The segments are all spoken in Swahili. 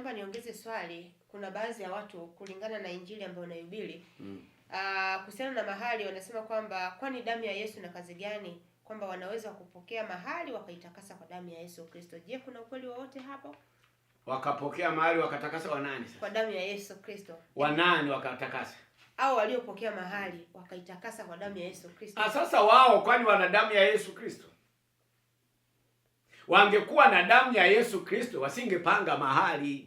naomba niongeze swali. Kuna baadhi ya watu kulingana na injili ambayo unahubiri kuhusiana na mahali wanasema kwamba kwani damu ya Yesu na kazi gani, kwamba wanaweza kupokea mahali wakaitakasa kwa damu ya Yesu Kristo. Je, kuna ukweli wowote hapo? Wakapokea mahali wakatakasa wanani sasa? Kwa damu ya Yesu Kristo. Wanani wakatakasa? Au waliopokea mahali wakaitakasa kwa damu ya Yesu Kristo. Sasa wao kwani wana damu ya Yesu Kristo? Wangekuwa na damu ya Yesu Kristo wasingepanga mahali.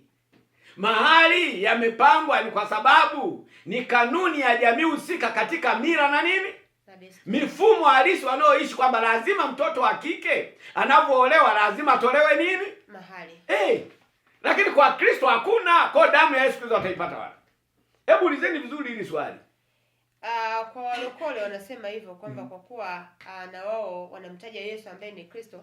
Mahali yamepangwa ni kwa sababu ni kanuni ya jamii husika katika mila na nini? Mifumo halisi wanaoishi, kwamba lazima mtoto wa kike anapoolewa lazima atolewe nini? Mahali. Lakini kwa Kristo hakuna. Kwa damu ya Yesu Kristo ataipata wapi? Hebu ulizeni vizuri hili swali. Kwa walokole wanasema hivyo kwamba kwa kuwa na wao wanamtaja Yesu ambaye ni Kristo.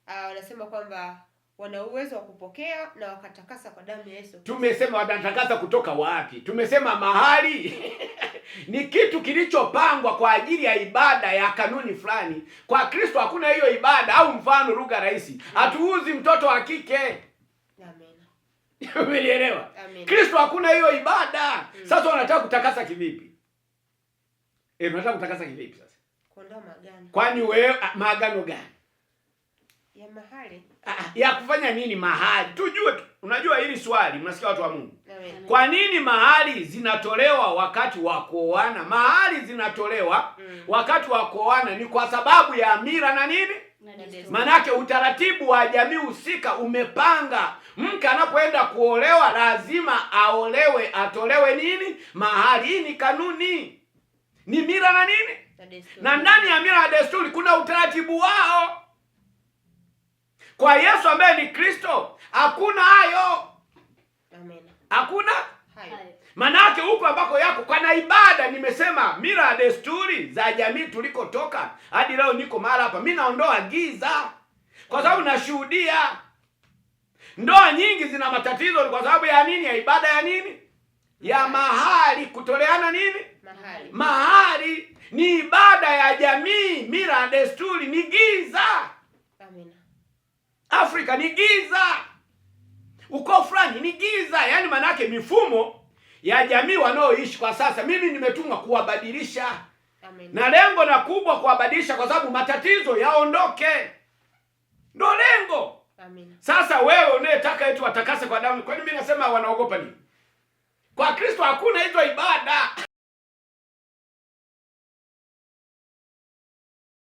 Wanasema kwamba wana uwezo wa kupokea na wakatakasa kwa damu ya Yesu. Tumesema watatakasa kutoka wapi? Tumesema mahali ni kitu kilichopangwa kwa ajili ya ibada ya kanuni fulani. Kwa Kristo hakuna hiyo ibada. Au mfano lugha rahisi, hatuuzi mtoto wa kike. Amen. Umenielewa? Kristo hakuna hiyo ibada. Sasa wanataka kutakasa kivipi? Unataka kutakasa kivipi sasa? Kuondoa maagano. Kwani wewe maagano gani? Ya mahali. Ya kufanya nini mahali? Tujue, unajua hili swali, mnasikia watu wa Mungu. Amen. Kwa nini mahali zinatolewa wakati wa kuoana? Mahali zinatolewa wakati wa kuoana ni kwa sababu ya mila na nini? Manake utaratibu wa jamii husika umepanga mke anapoenda kuolewa lazima aolewe, atolewe nini? Mahali. Hii ni kanuni. Ni mila na nini? Na ndani ya mila na desturi kuna utaratibu wao. Kwa Yesu ambaye ni Kristo hakuna hayo. Amen. Hakuna hayo. Manake huko ambako yako kana ibada, nimesema mila na desturi za jamii tulikotoka hadi leo niko mahali hapa, mimi naondoa giza kwa sababu nashuhudia ndoa nyingi zina matatizo. Ni kwa sababu ya nini? Ya ibada ya nini? Ya mahali. Kutoleana nini? Mahali. Mahali ni ibada ya jamii. Mila na desturi ni giza. Amen. Afrika ni giza, ukoo fulani ni giza. Yaani manake mifumo ya jamii wanaoishi kwa sasa, mimi nimetumwa kuwabadilisha. Amen. Na lengo na kubwa kuwabadilisha kwa sababu matatizo yaondoke. Ndio lengo. Amen. Sasa wewe unayetaka eti watakase kwa damu, kwani mimi nasema wanaogopa nini? Kwa Kristo hakuna hizo ibada.